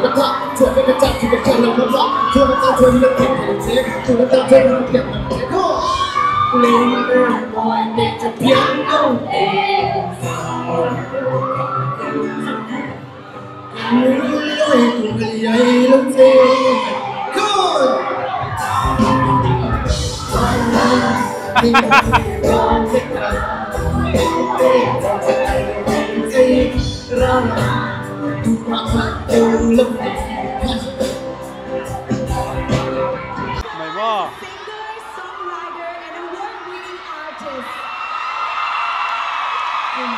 กระทะช่วยเป็นกระจับช่วยเป็นการลงกระทะช่วยเป็นการช่วยเป็นการเทช่วยเป็นการช่วยเป็นการเทก็เลี้ยงมวยเด็กจะเพียงเอาเองมือลอยตัวใหญ่ลงเทก็ร้องเพลงร้องทุกความรักจะลงไม่ว่า Singer, songwriter, and award-winning artist. In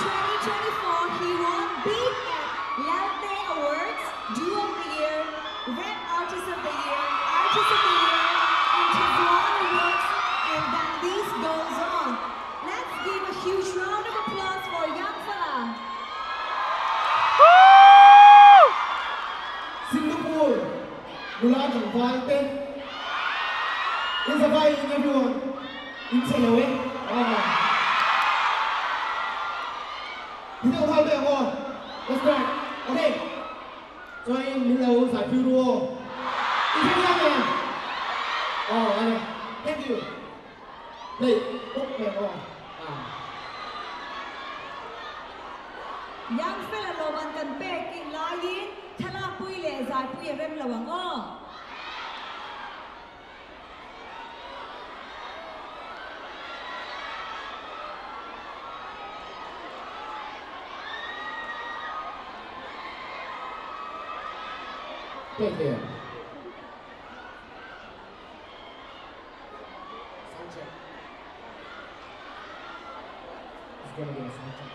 2024, he won Big at Latte Awards, Duo of the Year, Rap Artist of the Year, Artist of the Year, and Teflon Awards, and the list goes on. Let's give a huge round of applause for Young Fella. สิงคโปร์เวลาของไฟเต้นอินสบายอินeveryoneอินเซลเว่ที่เราทำได้ก่อน let's go โอเคจอยมิเลวสายฟิวโรอีกที่ยังไงอ๋ออะไร thank you เฮ้ยปุ๊บแม่ก่อนYoung Fella Loban kan peking lain thala pui le zai pui rem lawang o Take care. Sound check. It's gonna be a sound check.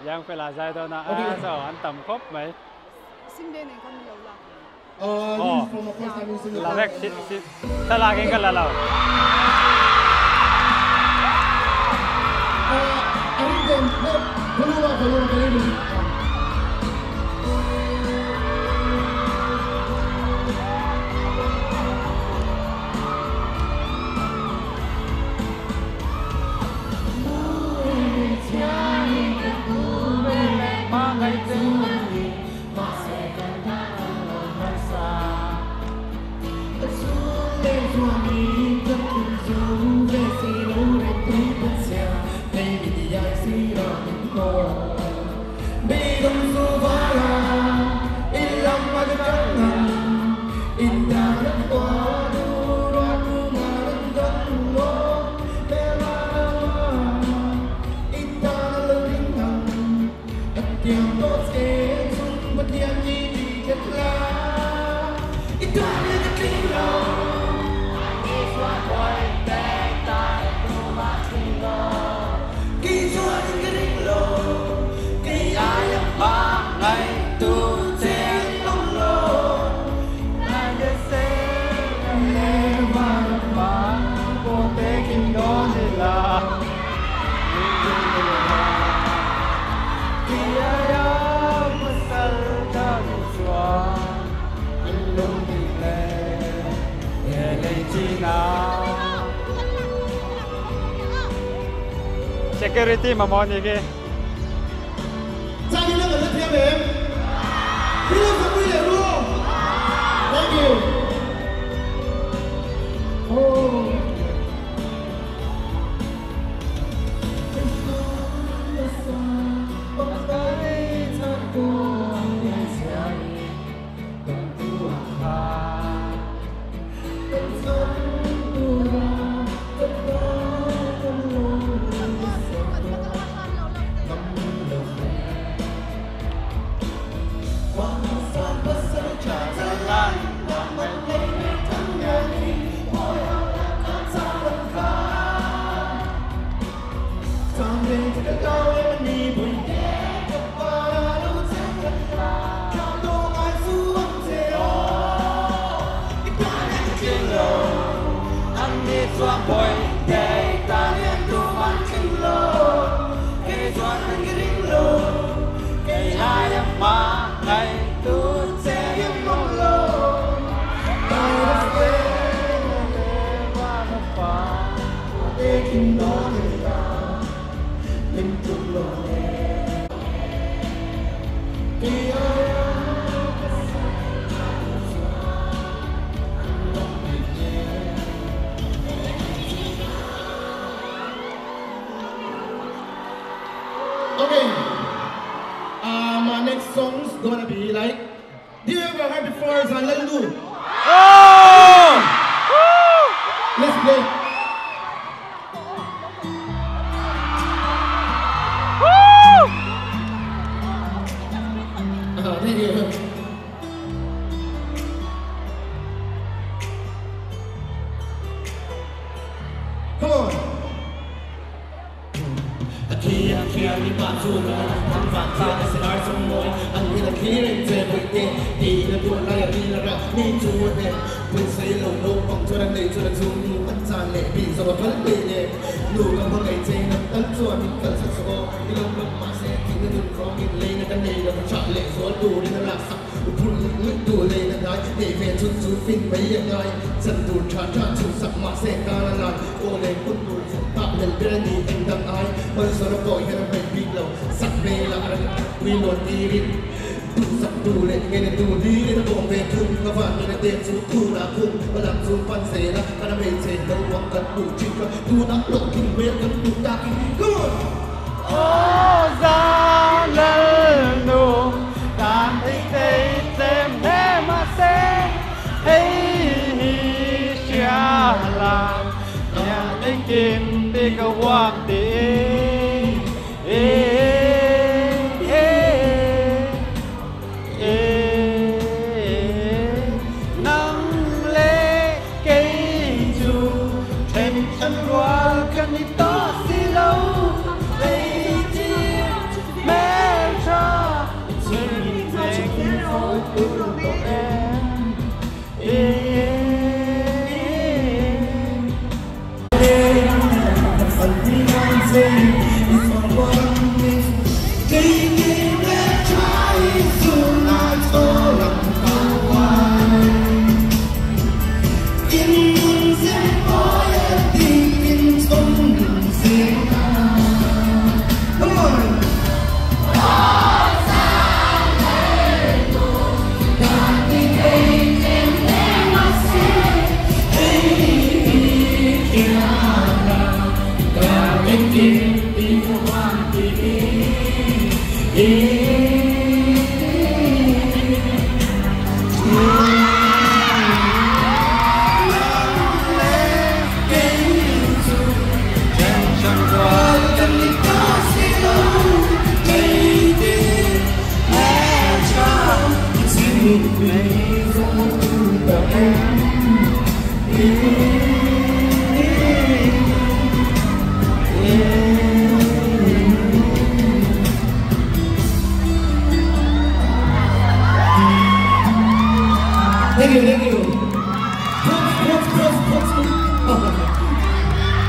ยังเวลาใจตัวนะสอนต่ำครบไหม Sim de ne kan lo la He's from a first time in Singapore. เราแรกถ้าลากินกันแล้วเรา I think then, Palula. Security มามองอีกทีจ้าที่เรื่องอะไรเทียบเองที่เรื่องของผู้ใหญ่รู้ Thank you โอ้ Okay, my next song's gonna be like, do you ever heard before it's on Let's Do? Oh! Let's play. Thank you. Come on. Kia mi bạn du na thằng vạn kia sẽ nói trong môi anh nghĩ là khi đến chơi với tiền đi là buồn lại đi là rạo đi chua nè quên say lâu lâu vòng cho đang đầy cho đang zoom nu bắt tràn lệ bị do nó vẫn bị nhẹ nụ cầm vào ngày chơi nằm tấn chuột mình cần sắc số đi lâu lâu mà sẽ khi nó đừng có mình lên nó cái này là một chọn lệ số đủ đi nó lạc sắc phun nước đủ lên nó nói để về chút chút phim mấyยังไงฉันดูชาชาชูสักมาเสกการละลายโอเล่คุณดูปากเล่นเป็นนี่เองดังไอมันสระก่อยให้เราไปบีบเราสักเวลาวิโรจน์ดีริดูสักดูเล่นเงินดูดีนะบอกเป็นทุ่งกระฝันในเตียงสูทูนาคุ้งมาหลังสูฟันเสละกันเวทเสกระวังกันดูจิกดูนักโลกกินเวทกันดูยากินกูโอ้ซาเลนูการให้เต็มแท้มาเซให้เชียลาอยากได้กินที่ก็ว่างดีนั่งเล่เกยจูเทมฉันว่ากันนี่ต่อสิเราเลยที่แม่ชอบฉันเองตัวเThank you.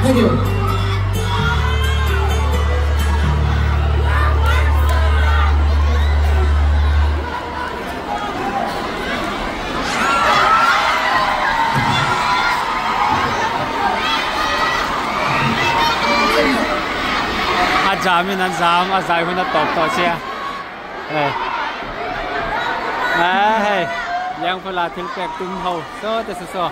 Thank you. อาจารย์มีนันสามอาจารย์คนนั้นตอบต่อเชียเฮ้ยยังพลาถึงแปลกตุ้มเขาโซ่แต่โซ่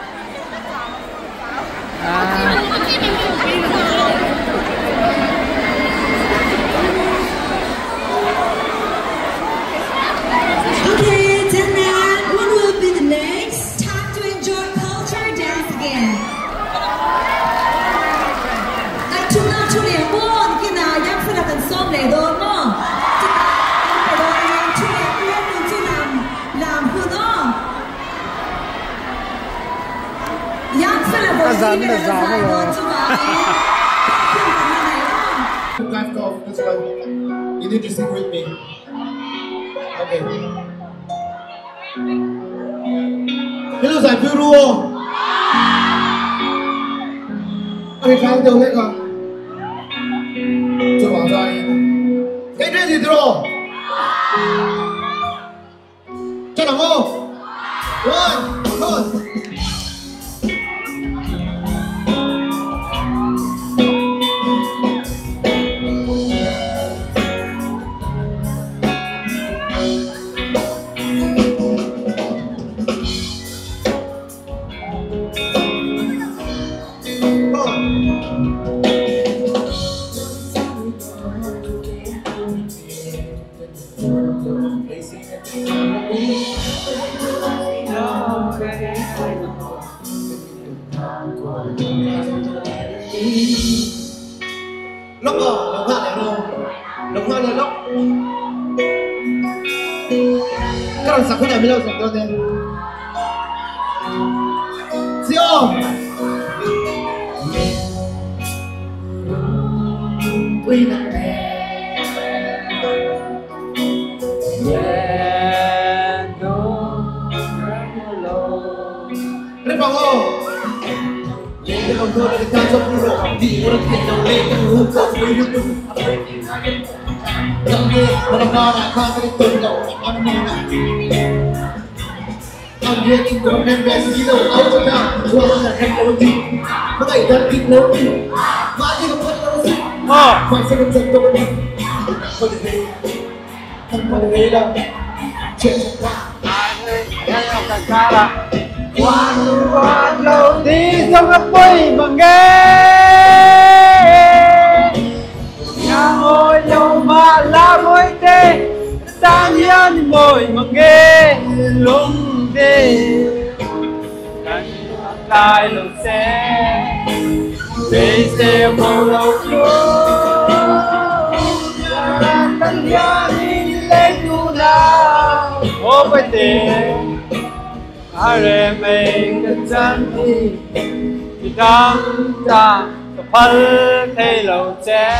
Okay, Tana, what will be the next? Time to enjoy culture dance again. Tại chúng ta chú liễu buồn khi nào nhắc phải là cần xóm để đồn nó. Chúng ta phải đồn anh em chú liễu buồn mình chú làm hư nó. Nhắc phải là bởi vì là giải đồn chú bà ấy. Left off this one. You need to sing with me. Okay. Hello, giải phiêu đua. Okay, kháng điều hết rồi. Cho bảo rồi. Cái chuyện gì rồi? Cho nào không? Rồi, thôi. Lốc rồi, lốc hạ này rồi. Lốc hạ này lốc. Các bạn sẵn không làm biết đâu sẵn tôi tên. Siêu. Quy nặng nè. Rất bằng không? Lên cái lòng thơ để ta trong khu lộ. Vì muốn thiện đầu lên cái hương cầu với hương đúng. Trong kia, mà đồng đo là khoan cái tuần lậu. Ăn mong là ăn kia kinh cố đem về xí đầu áo cho ta. Qua là hành đấu gì. Có thể thân kinh lớn gì. Mã gì không thân lâu gì. Phải sẽ không dần tôi đi. Không thể thế. Không thể thế đâu. Chuyện chẳng qua. Nghe học càng xa là qua lâu đi trong gấp quay mà nghe nhà ngồi lâu mà la môi tê ta nhiên môi mà nghe lung đi cánh lại lâu xe đi xe màu lâu chúa tan gia đi lên tu nào ô quay tê Hãy mình cần chân thì đam ta tập phân thay lâu trẻ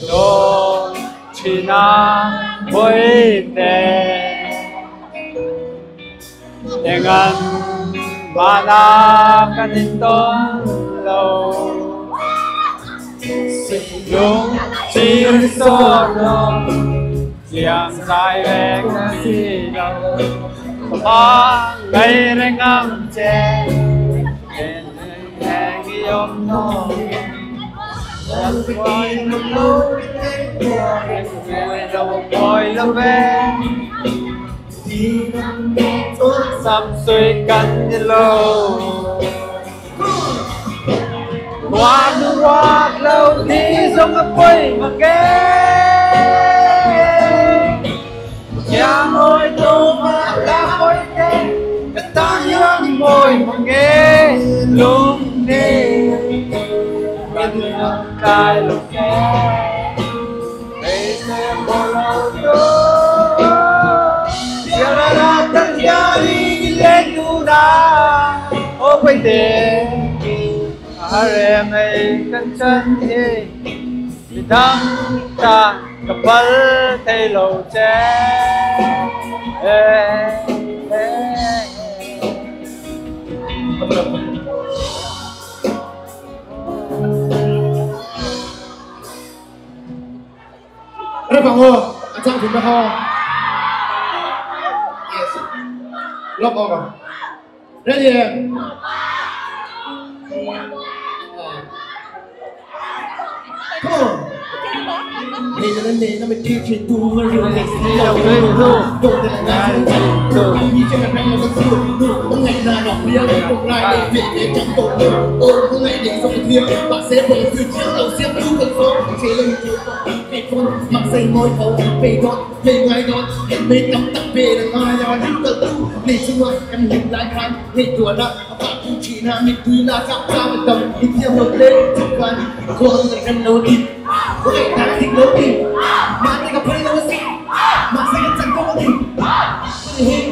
Đô chỉ na với tê Để ngăn Mana kaninton lo Yung chim sono Chiang sai vẹn si đâu Ba ngày rèn ngắm chè Nên hẹn ghi ôm nó Lần quay lúc lúc Ngồi đầu bồi lâu về Sắp suy cánh như lâu Qua lâu đi giống ngập quay mà ghé Nhà ngồi tô mà la môi kê Cái ta nhớ đi môi mà nghe lúc đi Mình ngập cài lúc nghe Bây giờ bỏ lâu tôi Tân gia đi lên tu đà ô quay tê Hãy mình cần chân thì Vì thăm ta cặp vấn thay lâu trẻ Rất bằng hồ, anh Trang chúng ta ho. Lock over. Ready? Come on. Hey, nó mới kêu chuyện tu mà rồi ngày xưa đầu lên tu. Đồ thì là ngày xưa. Đi trên mặt anh nó xưa. Có ngày là đọc bia, có ngày để việc để chẳng tổn thương. Có ngày để sống kia, bạn sẽ bởi từ chiếc đầu xiêm tu cần số. Chế lên chiều về con, mặc dây môi khẩu về con, về ngày đó em mê tắm tắm về là mai là những tờ tu. Để chung ơi, em nhìn lại khăn, để đùa nặng, bạn cũng chỉ là mịt tuy là chạm ra một tầm, đi theo một lên chụp khăn, con lại em nấu thịt. Có ngày ta thích nấu thịt, mà thì gặp phải nấu xịn, mà sẽ chẳng có thịt. Thì hết,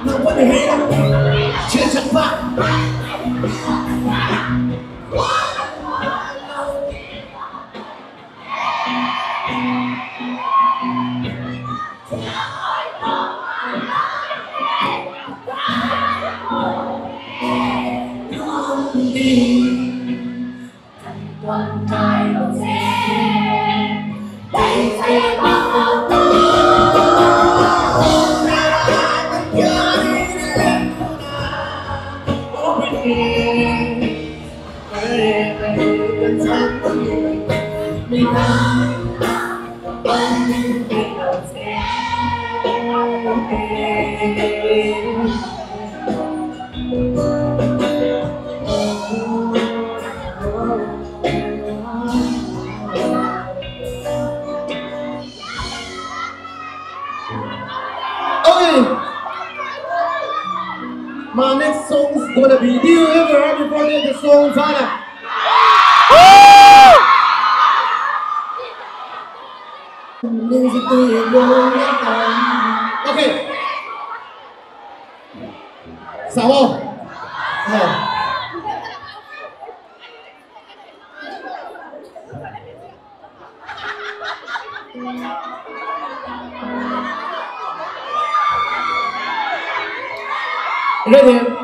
nó có thể hết, chưa chắc bạn. My next song is gonna be Do You Ever Happy Birthday the song Zana. Okay. Sao Ready?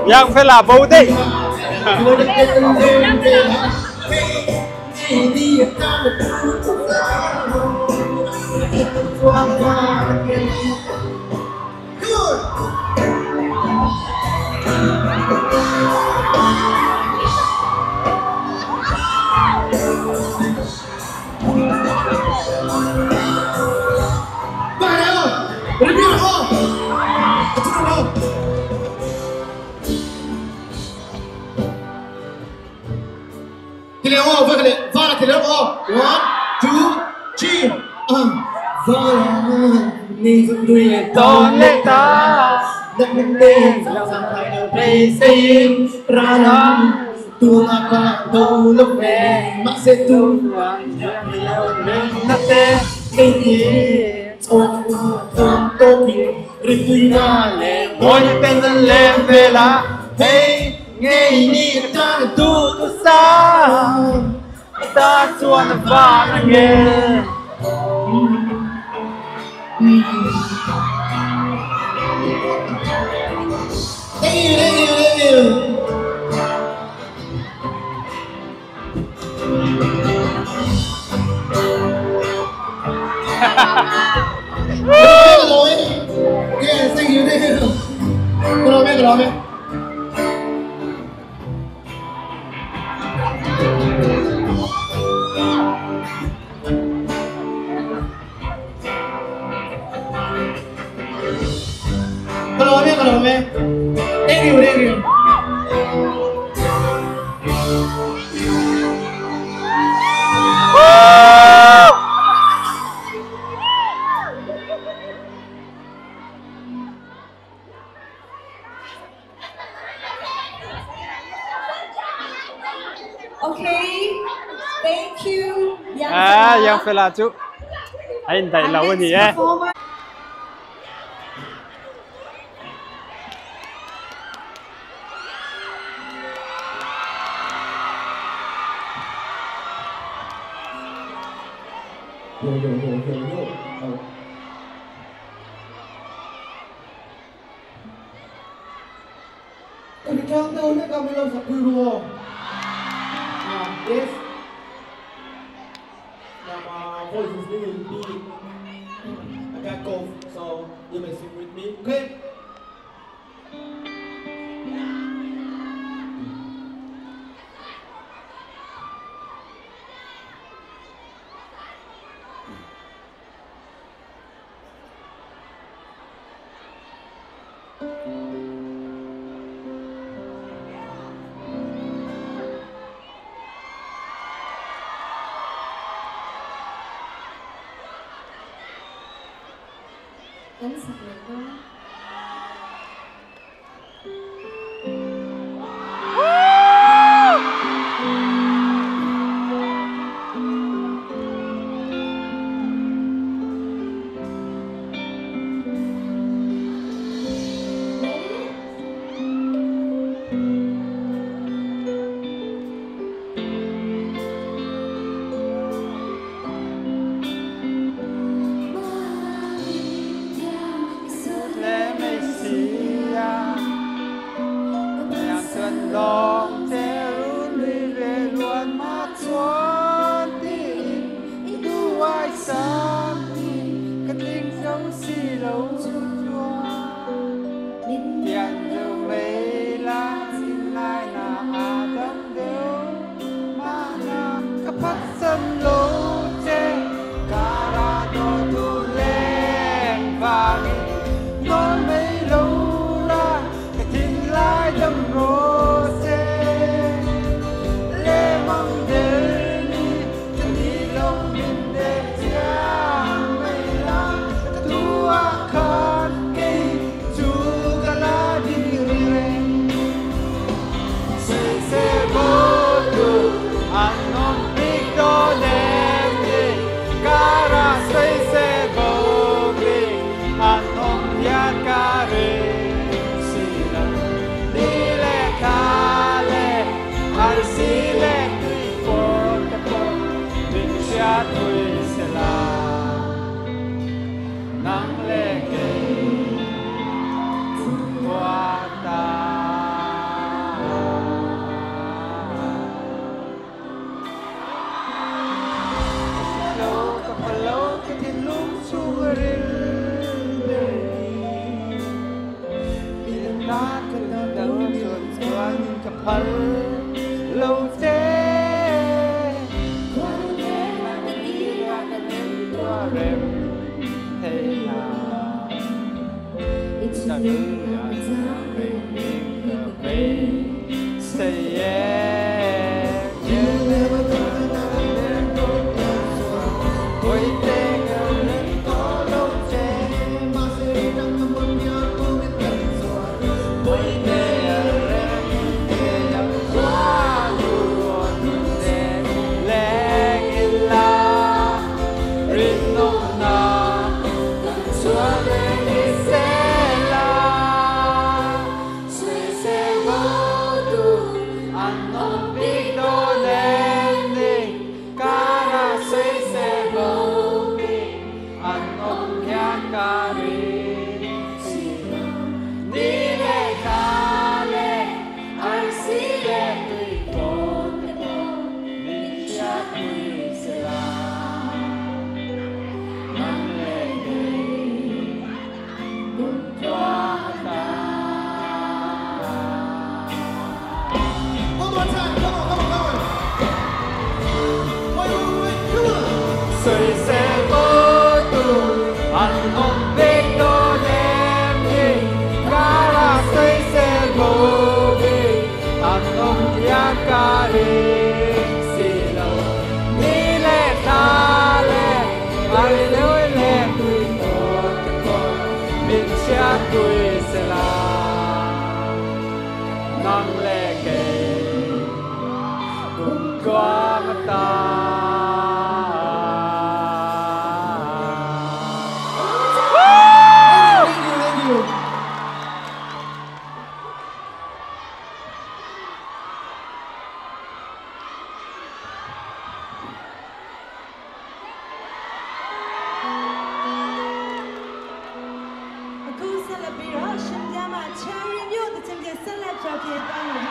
Yang phải là vô đi. Don't let Mỗi tên dân lên về là hey nghe đi ta tu sa ta xuân và nghe Thank you. Yes, thank you. Cái đó biết. Thank you. Okay, thank you. Yang Fela chú. Anh thấy lâu gì á? Yo. Cái trang đâu nữa kami lang sa kulo. Yes. My voice is really deep. I got cough, so you may sing with me, okay? Đánh sập được đó. Lòng thế run đi về luôn mắt xuân đi đu ai sáng đi cái tình dấu xì lâu chua tiền dấu mấy lá xin lại là đâm đều mà là các phát sân lô chê cả là đồ thu lên vàng nói mấy lâu ra cái tình lại đâm rồi lâu thế quan nghe mà cái đi ra cái đêm tua rem thế là ta đưa ra về miền cà phê say yeah you never gonna let go ôi tên lên có lâu thế mà sẽ đang nằm một nhà cô biết tận rồi ôi tên Aku celebration llama Cherry Music 的情节，ဆက်လက်ကြောက်ပြေးသွားမှာ